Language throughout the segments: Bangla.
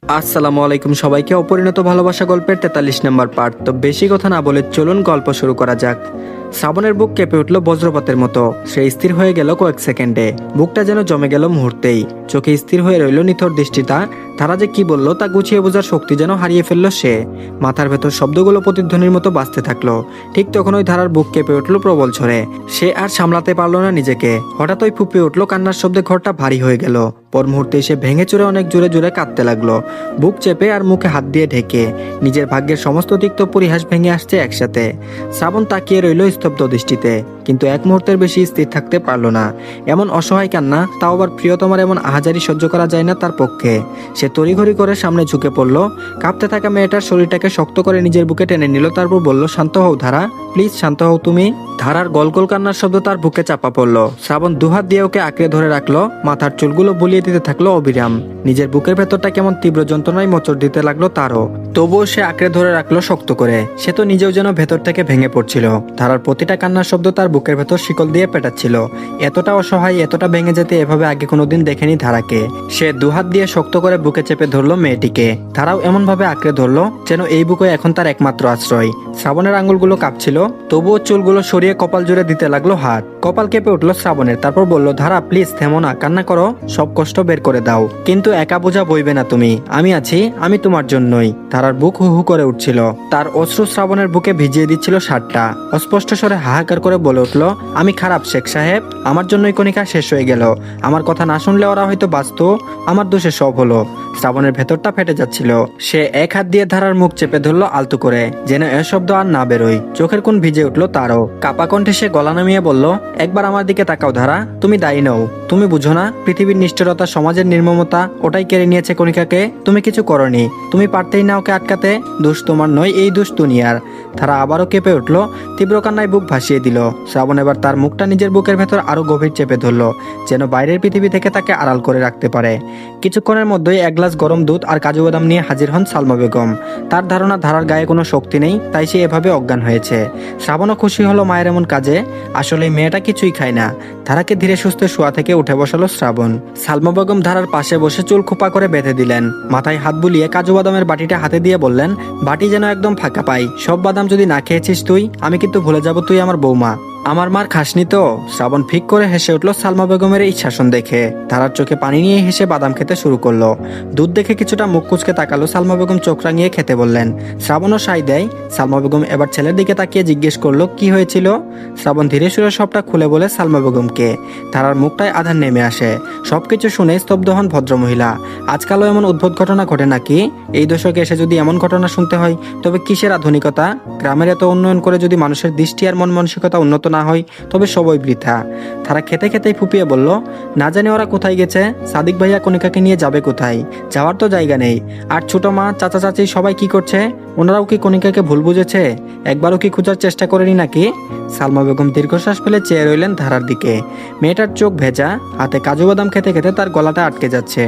আসসালামু আলাইকুম সবাইকে। অপরিণত ভালোবাসা গল্পের 43 নম্বর পার্ট। তো বেশি কথা না বলে চলুন গল্প শুরু করা যাক। শ্রাবণের বুক কেঁপে উঠল বজ্রপাতের মতো। সে স্থির হয়ে গেল কয়েক সেকেন্ডে। বুকটা যেন জমে গেল মুহূর্তেই। চোখে স্থির হয়ে রইল নিথর দৃষ্টিটা। তারা যে কি বলল তা গুছিয়ে বোঝার শক্তি যেন হারিয়ে ফেলল সে। মাথার ভেতর শব্দগুলো প্রতিধ্বনির মতো বাজতে থাকলো। ঠিক তখন ওই ধারার বুক কেঁপে উঠল প্রবল ঝড়ে। সে আর সামলাতে পারল না নিজেকে। হঠাৎ ওই ফুপিয়ে উঠল কান্নার শব্দে ঘরটা ভারী হয়ে গেল। পর মুহূর্তে সে ভেঙে চুরে অনেক জোরে জোরে কাঁদতে লাগলো, বুক চেপে আর মুখে হাত দিয়ে ঢেকে। নিজের ভাগ্যের সমস্ত তিক্ত পরিহাস ভেঙে আসছে একসাথে। শ্রাবণ তাকিয়ে রইল স্তব্ধ দৃষ্টিতে, কিন্তু এক মুহূর্তের বেশি স্থির থাকতে পারল না। এমন অসহায় কান্না, তাও আবার প্রিয়তমার এমন আহাজারি সহ্য করা যায় না তার পক্ষে। সে তড়িঘড়ি করে সামনে ঝুঁকে পড়ল। কাঁপতে থাকা মেয়েটার শরীরটাকে শক্ত করে নিজের বুকে টেনে নিল। তারপর বলল, শান্ত হও ধারা, প্লিজ শান্ত হও তুমি। ধারার গলগল কান্নার শব্দ তার বুকে চাপা পড়ল। শ্রাবণ দুহাত দিয়ে ওকে আঁকড়ে ধরে রাখলো, মাথার চুলগুলো বুলিয়ে দিতে থাকলো অবিরাম। নিজের বুকের ভেতরটা কেমন তীব্র যন্ত্রণায় মোচড় দিতে লাগলো তারও। তবুও সে আঁকড়ে ধরে রাখলো শক্ত করে। সে তো নিজেও যেন ভেতর থেকে ভেঙে পড়ছিল। ধারার প্রতিটা কান্নার শব্দ তার বুকের ভেতর শিকল দিয়ে পেটাচ্ছিল। এতটা অসহায়, এতটা ভেঙে যেতে এভাবে আগে কোনোদিন দেখেনি ধারাকে। সে দুহাত দিয়ে শক্ত করে বুকে চেপে ধরলো মেয়েটিকে। ধারাও এমন ভাবে আঁকড়ে ধরলো যেন এই বুকে এখন তার একমাত্র আশ্রয়। শ্রাবণের আঙুলগুলো কাঁপছিল, তবুও চুলগুলো সরিয়ে কপাল জুড়ে দিতে লাগলো হাত। কপাল কেঁপে উঠলো শ্রাবণের। তারপর বলল, ধারা প্লিজ থেমো না, কান্না করো, সব কষ্ট বের করে দাও। কিন্তু একা বোঝা বইবে না তুমি, আমি আছি, আমি তোমার জন্যই। ধারার বুক হু হু করে উঠছিল। তার অশ্রু শ্রাবণের বুকে ভিজিয়ে দিচ্ছিল শার্টটা। অস্পষ্ট স্বরে হাহাকার করে বলে উঠলো, আমি খারাপ শেখ সাহেব, আমার জন্যই কণিকা শেষ হয়ে গেল। আমার কথা না শুনলে ওরা হয়তো বাঁচত, আমার দোষে সব হলো। শ্রাবণের ভেতরটা ফেটে যাচ্ছিল। সে এক হাত দিয়ে ধারার মুখ চেপে ধরলো আলতো করে, যেন এ শব্দ আর না বেরোয়। চোখের কোণ ভিজে উঠলো তারও। কাপা কণ্ঠে সে গলা নামিয়ে বলল, একবার আমার দিকে তাকাও ধারা, তুমি দায়ী নও। তুমি বুঝো না পৃথিবীর নিষ্ঠুরতা, সমাজের নির্মমতা, ওটাই কেড়ে নিয়েছে কণিকাকে। তুমি কিছু করনি, তুমি পারতেই না ওকে আটকাতে। দোষ তোমার নয়, এই দোষ দুনিয়ার। তারা আবারও কেঁপে উঠলো, তীব্র কান্নায় বুক ভাসিয়ে দিল। শ্রাবণ এবার তার মুখটা নিজের বুকের ভেতর আরো গভীর চেপে ধরলো, যেন বাইরের পৃথিবী থেকে তাকে আড়াল করে রাখতে পারে। কিছুক্ষণের মধ্যেই এক গ্লাস গরম দুধ আর কাজু বাদাম নিয়ে হাজির হন সালমা বেগম। তার ধারণা ধারার গায়ে কোনো শক্তি নেই, তাই সে এভাবে অজ্ঞান হয়েছে। শ্রাবণও খুশি হলো মায়ের এমন কাজে। আসলে মেয়েটা কিছুই খায় না। ধারাকে ধীরে সুস্থে শোয়া থেকে উঠে বসালো শ্রাবণ। সালমা বেগম ধারার পাশে বসে চুল খোপা করে বেঁধে দিলেন। মাথায় হাত বুলিয়ে কাজু বাদামের বাটিটা হাতে দিয়ে বললেন, বাটি যেন একদম ফাঁকা পাই। সব বাদাম যদি না খেয়েছিস তুই, আমি কিন্তু ভুলে যাব তুই আমার বৌমা। আমার মার খাসনি তো। শ্রাবণ ফিক করে হেসে উঠল সালমা বেগমের এই শাসন দেখে। ধারার চোখে পানি নিয়ে হেসে বাদাম খেতে শুরু করলো। দুধ দেখে কিছুটা মুখ কুচকে তাকালো সালমা বেগম, চোখ রাঙিয়ে খেতে বললেন। শ্রাবণও সাই দেয়। সালমা বেগম এবার ছেলের দিকে তাকিয়ে জিজ্ঞেস করলো, কি হয়েছিল? শ্রাবণ ধীরে সুরে সবটা খুলে বলে সালমা বেগমকে। ধারার মুখটায় আধার নেমে আসে। সবকিছু শুনে স্তব্ধ হন ভদ্রমহিলা। আজকালও এমন উদ্ভট ঘটনা ঘটে নাকি? এই দশকে এসে যদি এমন ঘটনা শুনতে হয়, তবে কিসের আধুনিকতা? গ্রামের এত উন্নয়ন করে যদি মানুষের দৃষ্টি আর মন মানসিকতা উন্নত না হয়, তবে সবই বৃথা। তারা খেতে খেতেই ফুপিয়ে বলল, না জানি ওরা কোথায় গেছে। সাদিক ভাইয়া কণিকাকে নিয়ে যাবে কোথায়? যাওয়ার তো জায়গা নেই। আর ছোট মা, চাচা চাচি সবাই কি করছে? ওনারাও কি কণিকাকে ভুল বুঝেছে? একবারও কি খোঁজার চেষ্টা করেনি নাকি? সালমা বেগম দীর্ঘশ্বাস ফেলে চেয়ে রইলেন ধারার দিকে। মেয়েটার চোখ ভেজা, হাতে কাজু বাদাম খেতে খেতে তার গলাটা আটকে যাচ্ছে।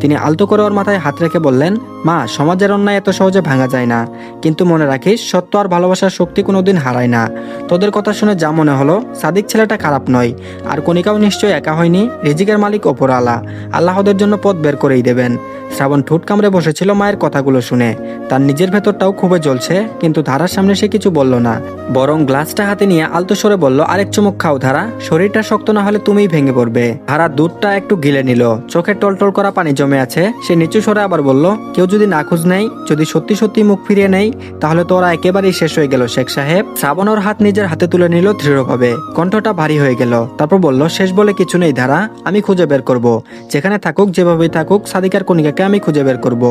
তিনি আলতো করে ওর মাথায় হাত রেখে বললেন, মা, সমাজের অন্যায় এত সহজে ভাঙা যায় না। কিন্তু মনে রাখিস, সত্য আর ভালোবাসার শক্তি কোনোদিন হারায় না। তোদের কথা শুনে যা মনে হলো, সাদিক ছেলেটা খারাপ নয়। আর কণিকাও নিশ্চয়ই একা হয়নি। রিজিকের মালিক ওপরওয়ালা, আল্লাহ ওদের জন্য পথ বের করেই দেবেন। শ্রাবণ ঠোঁট কামড়ে বসেছিল মায়ের কথাগুলো শুনে। তার নিজের ভেতরটাও খুবই জ্বলছে, কিন্তু ধারার সামনে সে কিছু বলল না। বরং গ্লাসটা হাতে নিয়ে আলতো সরে বলল, আরেক চুমুক খাও ধারা, শরীরটা শক্ত না হলে তুমিই ভেঙে পড়বে। ধারা দুধটা একটু গিলে নিল। চোখে টলটল করা পানি জমে আছে। সে নিচু সরে আবার বলল, কেউ যদি না খোঁজ নেয়, যদি সত্যি সত্যি মুখ ফিরিয়ে নেয়, তাহলে তো ওরা একেবারেই শেষ হয়ে গেল শেখ সাহেব। শ্রাবণ ওর হাত নিজের হাতে তুলে নিল দৃঢ়ভাবে। কণ্ঠটা ভারী হয়ে গেল। তারপর বলল, শেষ বলে কিছু নেই ধারা, আমি খুঁজে বের করব। যেখানে থাকুক, যেভাবেই থাকুক, সাদিকার কণিকাকে আমি খুঁজে বের করব।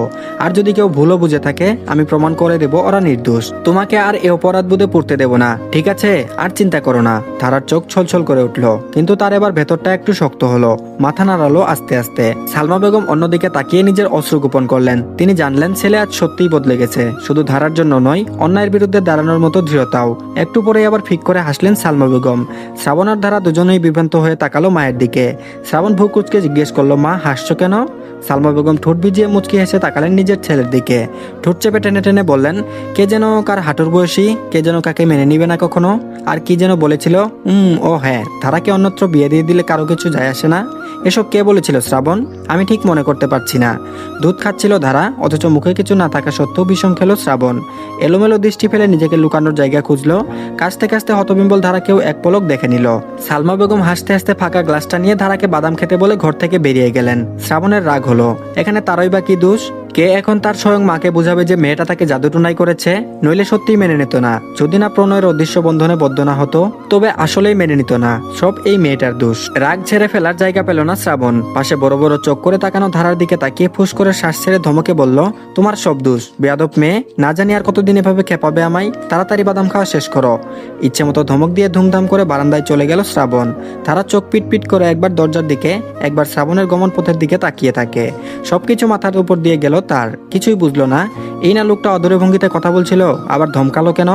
আর যদি কেউ ভুলও বুঝে থাকে, আমি প্রমাণ করে দেব ওরা নির্দোষ। তোমাকে আর এ অপরাধ বোধে পড়তে দেব না, ঠিক আছে? আর চিন্তা করো না। ধারার চোখ ছলছল করে উঠল, কিন্তু তার এবার ভেতরটা একটু শক্ত হলো। মাথা নাড়ালো আস্তে আস্তে। সালমা বেগম অন্যদিকে তাকিয়ে নিজের অশ্রু গোপন করলেন। তিনি জানলেন ছেলে আজ সত্যিই বদলে গেছে। শুধু ধারার জন্য নয়, অন্যায়ের বিরুদ্ধে দাঁড়ানোর মতো দৃঢ়তাও। একটু পরেই আবার ফিক করে হাসলেন সালমা বেগম। শ্রাবণ আর ধারা দুজনেই বিভ্রান্ত হয়ে তাকালো মায়ের দিকে। শ্রাবণ ভ্রু কুঁচকে জিজ্ঞেস করলো, মা, হাসছো কেন? সালমা বেগম ঠোঁট ভিজিয়ে মুচকি হেসে তাকালেন নিজের ছেলের দিকে। ঠোঁট চেপে টেনে টেনে বললেন, কে যেন কার হাঁটুর বয়সী, কে যেন কাকে মেনে নিবে না কখনো, আর কি যেন বলেছিল, ও হ্যাঁ, ধারাকে অন্যত্র বিয়ে দিয়ে দিলে কারো কিছু যায় আসে না। এসব কে বলেছিল শ্রাবণ? আমি ঠিক মনে করতে পারছি না। দুধ খাচ্ছিল ধারা, অথচ মুখে কিছু না থাকা সত্ত্বেও বিষম খেলো শ্রাবণ। এলোমেলো দৃষ্টি ফেলে নিজেকে লুকানোর জায়গা খুঁজলো। কাছতে কাছতে হতবিম্বল ধারাকেও এক পলক দেখে নিল। সালমা বেগম হাসতে হাসতে ফাঁকা গ্লাসটা নিয়ে ধারাকে বাদাম খেতে বলে ঘর থেকে বেরিয়ে গেলেন। শ্রাবণের রাগ হলো, এখানে তারই বা কি দোষ? কে এখন তার স্বয়ং মাকে বুঝাবে যে মেয়েটা তাকে জাদুটুনাই করেছে? নইলে সত্যিই মেনে নিত না। যদি না প্রণয়ের অদৃশ্য বন্ধনে বদ্ধ না হতো, তবে আসলেই মেনে নিত না। সব এই মেয়েটার দোষ। রাগ ছেড়ে ফেলার জায়গা পেল না শ্রাবণ। পাশে বড় বড় চোখ করে তাকানো ধারার দিকে তাকিয়ে ফুস করে শ্বাস ছেড়ে ধমকে বলল, তোমার সব দোষ, বেয়াদব মেয়ে। না জানি আর কতদিন এভাবে খেপাবে আমায়। তাড়াতাড়ি বাদাম খাওয়া শেষ করো। ইচ্ছে মতো ধমক দিয়ে ধুমধাম করে বারান্দায় চলে গেল শ্রাবণ। ধারা চোখ পিট করে একবার দরজার দিকে, একবার শ্রাবণের গমন পথের দিকে তাকিয়ে থাকে। সবকিছু মাথার উপর দিয়ে গেল তার। কিছুই বুঝলো না। এই না লোকটা অদূরে ভঙ্গিতে কথা বলছিল, আবার ধমকালো কেন?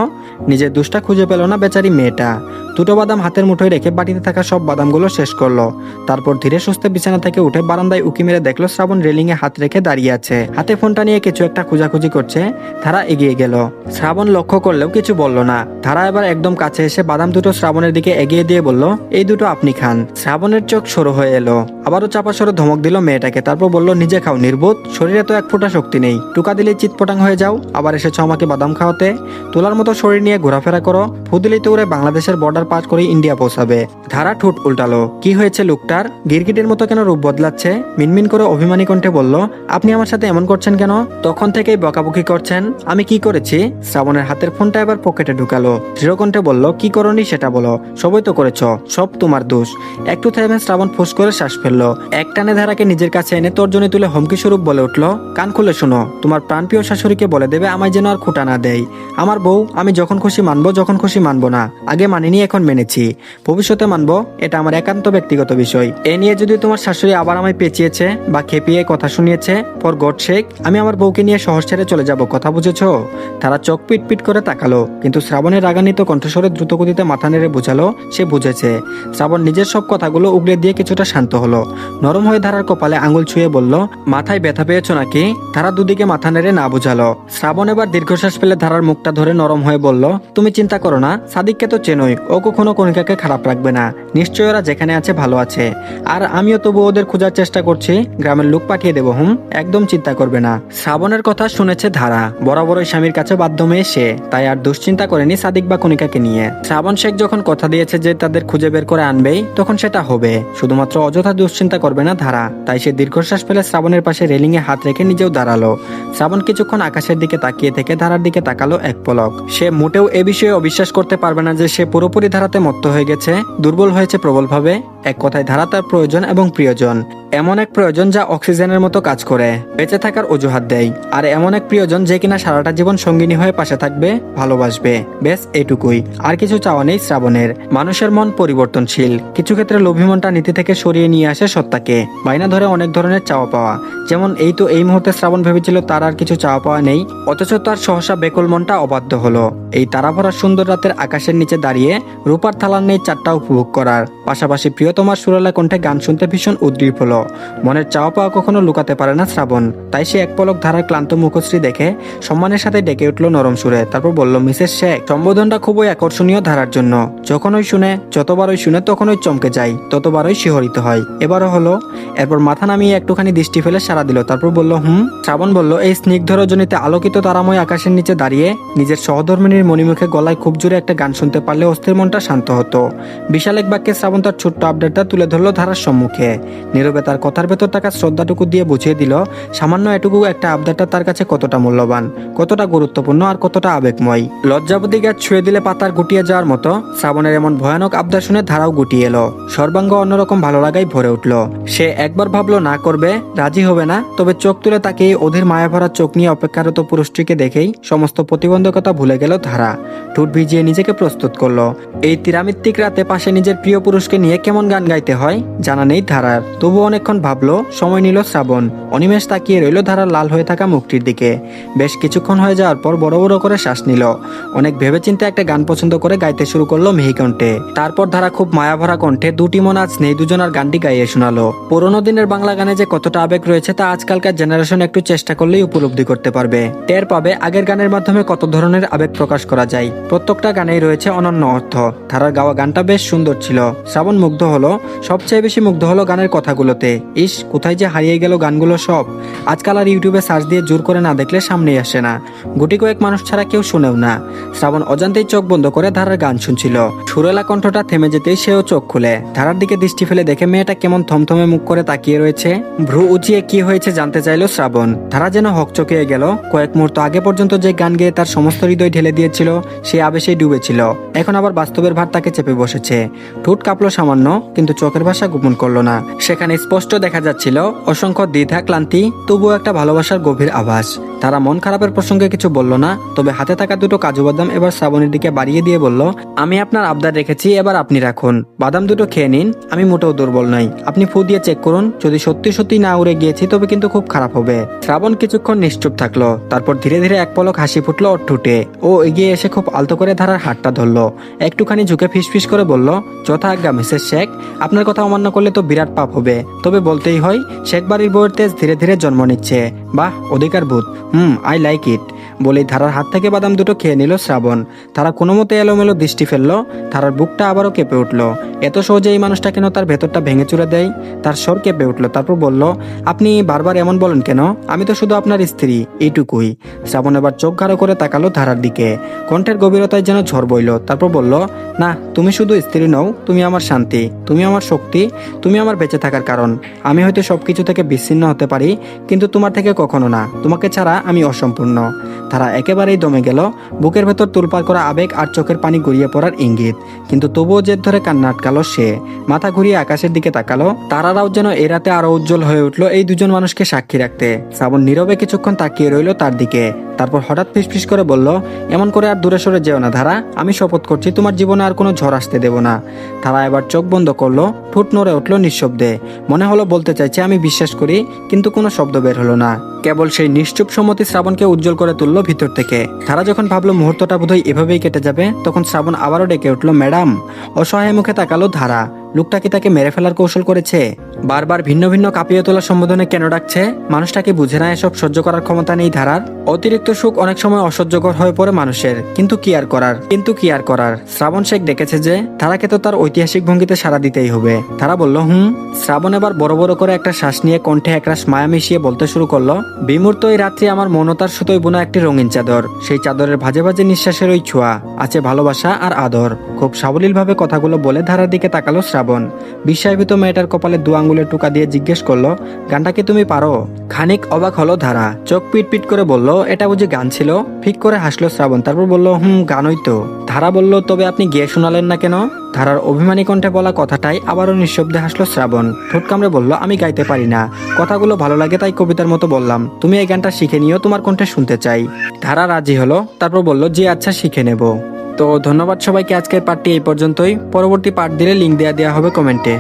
নিজের দোষটা খুঁজে পেল না বেচারি মেয়েটা। দুটো বাদাম হাতের মুঠোয় রেখে বাটিতে থাকা সব বাদামগুলো শেষ করলো। তারপর ধীরে সুস্থে বিছানা থেকে উঠে বারান্দায় উকি মেরে দেখলো শ্রাবণ রেলিং এ হাত রেখে দাঁড়িয়ে আছে। হাতে ফোনটা নিয়ে কিছু একটা খোঁজাখুঁজি করছে। ধারা এগিয়ে গেল। শ্রাবণ লক্ষ্য করলেও কিছু বলল না। ধারা এবার একদম কাছে এসে বাদাম দুটো শ্রাবণের দিকে এগিয়ে দিয়ে বলল, এই দুটো আপনি খান। শ্রাবণের চোখ সরু হয়ে এলো। আবারও চাপা সরে ধমক দিল মেয়েটাকে। তারপর বলল, নিজে খাও নির্বোধ, শরীরে তো এক ফোঁটা শক্তি নেই। টুকা দিলেই চিৎপটাং হয়ে যাও। আবার এসেছ আমাকে বাদাম খাওয়াতে। তোলার মতো শরীর নিয়ে ঘোরাফেরা করো। ফুদিলেই তো উড়ে বাংলাদেশের বর্ডার পার করে ইন্ডিয়া পৌঁছাবে। ধারা ঠোঁট উল্টালো। কি হয়েছে লোকটার? গিরগিটের মতো কেন রূপ বদলাচ্ছে? মিনমিন করে অভিমানী কণ্ঠে বলল, আপনি আমার সাথে এমন করছেন কেন? তখন থেকেই বকাবকি করছেন। আমি কি করেছি? শ্রাবণের হাতের ফোনটা এবার পকেটে ঢুকালো। দৃঢ় কণ্ঠে বলল, কি করনি সেটা বলো। সবই তো করেছ, সব তোমার দোষ। একটু থেমে শ্রাবণ ফুস করে শ্বাস ফেললো। একটানে ধারাকে নিজের কাছে এনে তর্জনী তুলে হুমকি স্বরূপ বলে উঠল, কান খুলে শোনো, তোমার প্রাণপ্রিয় শাশুড়িকে বলে দেবে আমায় যেন আর খুঁটা না দেয়। আমার বউ, আমি যখন খুশি মানবো, যখন খুশি মানবো না। আগে মানিনি, এখন মেনেছি, ভবিষ্যতে মানবো। এটা আমার একান্ত ব্যক্তিগত বিষয়। এ নিয়ে যদি তোমার শাশুড়ি আবার আমায় পেঁচিয়েছে বা খেপিয়ে কথা শুনিয়েছে, ফর গড শেক, আমি আমার বউকে নিয়ে শহর ছেড়ে চলে যাব। কথা বুঝেছো? তারা চোখ পিট করে তাকালো, কিন্তু শ্রাবণের রাগান্বিত কণ্ঠস্বরে দ্রুতগতিতে মাথা নেড়ে বোঝালো সে বুঝেছে। শ্রাবণ নিজের সব কথাগুলো উগলে দিয়ে কিছুটা শান্ত হলো। নরম হয়ে ধারার কপালে আঙুল ছুঁয়ে বলল, মাথায় ব্যথা পেয়েছো নাকি? ধারা দুদিকে মাথা নেড়ে না বুঝালো। শ্রাবণ এবার দীর্ঘশ্বাস ফেলে ধারার মুখটা ধরে নরম হয়ে বলল, তুমি চিন্তা করো না, সাদিককে তো চেনোই, ও কখনো কণিকাকে খারাপ রাখবে না। নিশ্চয় ওরা যেখানে আছে ভালো আছে। আর আমিও তবু ওদের খোঁজার চেষ্টা করছি। গ্রামের লোক পাঠিয়ে দেবো। একদম চিন্তা করবে না। শ্রাবণের কথা শুনেছে ধারা। বরাবরই স্বামীর কাছে বাধ্য মেয়ে সে, তাই আর দুশ্চিন্তা করেনি সাদিক বা কণিকাকে নিয়ে। শ্রাবণ শেখ যখন কথা দিয়েছে যে তাদের খুঁজে বের করে আনবেই, তখন সেটা হবে। শুধুমাত্র অযথা দুশ্চিন্তা করবে না ধারা। তাই সে দীর্ঘশ্বাস ফেলে শ্রাবণের পাশে রেলিং এ হাত রেখে নিজেও দাঁড়ালো। শ্রাবণ কিছুক্ষণ আকাশের দিকে তাকিয়ে থেকে ধারার দিকে তাকালো এক পলক। সে মোটেও এ বিষয়ে অবিশ্বাস করতে পারবে না যে সে পুরোপুরি ধারাতে মত্ত হয়ে গেছে, দুর্বল হয়েছে প্রবলভাবে। এক কথায় ধারা তার প্রয়োজন এবং প্রিয়জন। এমন এক প্রয়োজন যা অক্সিজেনের মতো কাজ করে, বেঁচে থাকার অজুহাত দেয়। আর এমন এক প্রিয়জন যে কিনা সারাটা জীবন সঙ্গিনী হয়ে পাশে থাকবে, ভালোবাসবে। বেশ এটুকুই, আর কিছু চাওয়া নেই শ্রাবণের। মানুষের মন পরিবর্তনশীল। কিছু ক্ষেত্রে লোভী মনটা নীতি থেকে সরিয়ে নিয়ে আসে সত্তাকে। বাইনা ধরে অনেক ধরনের চাওয়া পাওয়া। যেমন এই মুহূর্তে শ্রাবণ ভেবেছিল তার আর কিছু চাওয়া পাওয়া নেই, অথচ তার সহসা বেকুল মনটা অবাধ্য হলো। এই তারাভরা সুন্দর রাতের আকাশের নিচে দাঁড়িয়ে রূপার থালার নেই চারটা উপভোগ করার, পাশাপাশি প্রিয়তমার সুরেলা কণ্ঠে গান শুনতে ভীষণ উদ্গ্রীব হলো। মনের চাওয়া পাওয়া কখনো লুকাতে পারে না শ্রাবণ। তাই সে এক পলক ধারার ক্লান্ত মুখশ্রী দেখে সম্মানের সাথে ডেকে উঠলো নরম সুরে। তারপর বলল, মিসেস শেখ। সম্বোধনটা খুবই আকর্ষণীয় ধারার জন্য। যখনই শুনে, যতবারই শুনে, তখনই চমকে যায়, ততবারই শিহরিত হয়। এবারও হলো। এরপর মাথা নামিয়ে একটুখানি দৃষ্টি ফেলে সাড়া দিল। তারপর বলল, শ্রাবণ বলল, এই স্নিগ্ধ রজনীতে আলোকিত তারাময় আকাশের নিচে দাঁড়িয়ে নিজের সহধর্মিনীর মণিমুখে গলায় খুব জোরে একটা গান শুনতে পারলে অস্থির মনটা শান্ত হতো। বিশাল এক বাক্যে শ্রাবণ তার ছোট্ট আপডেটটা তুলে ধরলো ধারার সম্মুখে। নীরবে তার কথার ভেতর থাকা শ্রদ্ধাটুকু দিয়ে বুঝিয়ে দিল সামান্য এটুকু একটা আপডেটটা তার কাছে কতটা মূল্যবান, কতটা গুরুত্বপূর্ণ, আর কতটা আবেগময়। লজ্জাবতী গাছ ছুঁয়ে দিলে পাতার গুটিয়ে যাওয়ার মতো শ্রাবণের এমন ভয়ানক আবদার শুনে ধারাও গুটিয়ে এলো। সর্বাঙ্গ অন্যরকম ভালো লাগাই ভরে উঠল। সে একবার ভাবলো না করবে, রাজি হবে না, তবে চোখ তুলে তাকে অধীর মায়া ভরা চোখ নিয়ে অপেক্ষারত পুরুষটিকে দেখেই সমস্ত প্রতিবন্ধকতা ভুলে গেল ধারা। ঠোঁট ভিজিয়ে নিজেকে প্রস্তুত করলো। এই তিরামিত্তিক রাতে পাশে নিজের প্রিয় পুরুষকে নিয়ে কেমন গান গাইতে হয় জানা নেই ধারার। তবু অনেকক্ষণ ভাবলো, সময় নিল শ্রাবণ। অনিমেষ তাকিয়ে রইল ধারার লাল হয়ে থাকা মুখটির দিকে। বেশ কিছুক্ষণ হয়ে যাওয়ার পর বড় বড় করে শ্বাস নিল। অনেক ভেবেচিন্তে একটা গান পছন্দ করে গাইতে শুরু করলো মিহি কণ্ঠে। তারপর ধারা খুব মায়াভরা কণ্ঠে দুটি মন আজ নেই দুজনার গানটি গাইয়ে শোনালো। পুরোনো দিনের বাংলা গানে যে কতটা আবেগ রয়েছে তা আজকালকার জেনারেশন একটু চেষ্টা করলেই উপলব্ধি করতে পারবে। টের পাবে আগের গানের মাধ্যমে কত ধরনের আবেগ প্রকাশ করা যায়। প্রত্যেকটা গানেই রয়েছে অনন্য অর্থ। ধারার গাওয়া গানটা বেশ সুন্দর ছিল। শ্রাবণ মুগ্ধ হলো। সবচেয়ে বেশি মুগ্ধ হলো গানের কথাগুলোতে। ইস, কোথায় যে হারিয়ে গেল গানগুলো সব। আজকাল আর ইউটিউবে সার্চ দিয়ে জোর করে না দেখলে সামনেই আসে না। গুটি কয়েক মানুষ ছাড়া কেউ শুনেও না। শ্রাবণ অজান্তেই চোখ বন্ধ করে ধারার গান শুনছিল। সুরেলা কণ্ঠটা থেমে যেতেই সেও চোখ খুলে ধারার দিকে দৃষ্টি ফেলে দেখে মেয়েটা কেমন থমথমে মুখ করে তাকিয়ে রয়েছে। ভ্রু উঁচিয়ে কি হয়েছে জানতে চাইলো শ্রাবণ। ধারা যেন হকচকিয়ে গেল। কয়েক মুহূর্ত আগে পর্যন্ত যে গান গেয়ে তার সমস্ত হৃদয় ঢেলে দিয়েছিল সে আবেশেই ডুবেছিল, এখন আবার বাস্তবের ভার তাকে চেপে বসেছে। ঠোঁট কাঁপলো সামান্য, কিন্তু চোখের ভাষা গোপন করলো না। সেখানে স্পষ্ট দেখা যাচ্ছিল অসংখ্য দ্বিধা, ক্লান্তি, তবুও একটা ভালোবাসার গভীর আভাস। তারা মন খারাপের প্রসঙ্গে কিছু বলল না, তবে হাতে থাকা দুটো কাজু বাদাম এবার শ্রাবণের দিকে বাড়িয়ে দিয়ে বলল, আমি আপনার আবদার রেখেছি, এবার আপনি রাখুন। বাদাম দুটো খেয়ে নিন, আমি মোটেও দুর্বল নই। আপনি ফু দিয়ে চেক করুন, যদি সত্যি সত্যি না উড়ে গিয়েছি তবে কিন্তু খুব খারাপ হবে। শ্রাবণ কিছুক্ষণ নিশ্চুপ থাকলো, তারপর ধীরে ধীরে এক পলক হাসি ফুটলো ওর ঠোঁটে। ও এগিয়ে এসে খুব আলতো করে ধারার হাতটা ধরলো। একটুখানি ঝুঁকে ফিসফিস করে বলল, যথা আজ্ঞা মিসেস শেখ, আপনার কথা অমান্য করলে তো বিরাট পাপ হবে। তবে বলতেই হয়, শেখ বাড়ির বউয়ের তেজ ধীরে ধীরে জন্ম নিচ্ছে। বাহ, অধিকার বোধ। I like it. বলেই ধারার হাত থেকে বাদাম দুটো খেয়ে নিল শ্রাবণ। তারা কোনো মতে এলোমেলো দৃষ্টি ফেললো। ধারার বুকটা আবারও কেঁপে উঠলো। এত সহজে এই মানুষটা কেন তার ভেতরটা ভেঙে চুরে দেয়? তার স্বর কেঁপে উঠলো। তারপর বলল, আপনি বারবার এমন বলেন কেন? আমি তো শুধু আপনার স্ত্রী, এইটুকুই। শ্রাবণ এবার চোখ গাঢ় করে তাকালো ধারার দিকে। কণ্ঠের গভীরতায় যেন ঝড় বইল। তারপর বলল, না, তুমি শুধু স্ত্রী নও, তুমি আমার শান্তি, তুমি আমার শক্তি, তুমি আমার বেঁচে থাকার কারণ। আমি হয়তো সবকিছু থেকে বিচ্ছিন্ন হতে পারি, কিন্তু তোমার থেকে কখনো না। তোমাকে ছাড়া আমি অসম্পূর্ণ। তারা একেবারেই দমে গেল। বুকের ভেতর তুলপার করা আবেগ আর চোখের পানি গড়িয়ে পড়ার ইঙ্গিত। কিন্তু তবুও জেদ ধরে কান্না আটকালো সে। মাথা ঘুরিয়ে আকাশের দিকে তাকালো। তারারাও যেন এ রাতে আরো উজ্জ্বল হয়ে উঠলো এই দুজন মানুষকে সাক্ষী রাখতে। শ্রাবণ নীরবে কিছুক্ষণ তাকিয়ে রইল তার দিকে। তারপর হঠাৎ ফিসফিস করে বলল, এমন করে আর দূরে সরে যেও না ধারা। আমি শপথ করছি তোমার জীবনে আর কোনো ঝড় আসতে দেব না। তারা এবার চোখ বন্ধ করলো। ঠোঁট নড়ে উঠলো নিঃশব্দে। মনে হলো বলতে চাইছে আমি বিশ্বাস করি, কিন্তু কোনো শব্দ বের হলো না। কেবল সেই নিশ্চুপ সম্মতি শ্রাবণকে উজ্জ্বল করে তুললো ভিতর থেকে। তারা যখন ভাবলো মুহূর্তটা বোধহয় এভাবেই কেটে যাবে, তখন শ্রাবণ আবারও ডেকে উঠলো, ম্যাডাম। অসহায় মুখে তাকালো ধারা। লোকটা কি তাকে মেরে ফেলার কৌশল করেছে? বারবার ভিন্ন ভিন্ন কাঁপিয়ে তোলা সম্বোধনে কেন ডাকছে? মানুষটাকে বুঝে না এসব সহ্য করার ক্ষমতা নেই ধারার? অতিরিক্ত সুখ অনেক সময় অসহ্যকর হয়ে পড়ে মানুষের, কিন্তু কি আর করার। শ্রাবণ শেখ ডেকেছে যে, ধারাকে তো তার ঐতিহাসিক ভঙ্গিতে সাড়া দিতেই হবে। তারা বলল, শ্রাবণ এবার বড় বড় করে একটা শ্বাস নিয়ে কণ্ঠে একরাশ মায়া মিশিয়ে বলতে শুরু করলো, বিমূর্ত এই রাত্রি আমার মৌনতার সুতোয় বোনা একটি রঙিন চাদর। সেই চাদরের ভাজে ভাজে নিঃশ্বাসের ওই ছোঁয়া, আছে ভালোবাসা আর আদর। খুব সাবলীল ভাবে কথাগুলো বলে ধারার দিকে তাকালো শ্রাবণ। বিস্ময়ভীত মেয়েটার কপালে 2 আঙ্গুলের টোকা দিয়ে জিজ্ঞেস করলো, গানটা কি তুমি পারো? খানিক অবাক হলো ধারা। চোখ পিট পিট করে বলল, এটা বুঝি গান ছিল? ফিক করে হাসলো শ্রাবণ। তারপর বলল, গানই তো। ধারা বলল, তবে আপনি গিয়ে শোনালেন না কেন? ধারার অভিমানী কণ্ঠে বলা কথাটাই আবারও নিঃশব্দে হাসলো শ্রাবণ। ঠোঁট কামড়ে বলল, আমি গাইতে পারি না। কথাগুলো ভালো লাগে তাই কবিতার মতো বললাম। তুমি এই গানটা শিখে নিও, তোমার কণ্ঠে শুনতে চাই। ধারা রাজি হলো। তারপর বলল, জি আচ্ছা, শিখে নেব। তো ধন্যবাদ সবাইকে। আজকের পার্টটি এই পর্যন্তই। পরবর্তী পার্ট দিলে লিঙ্ক দেওয়া হবে কমেন্টে।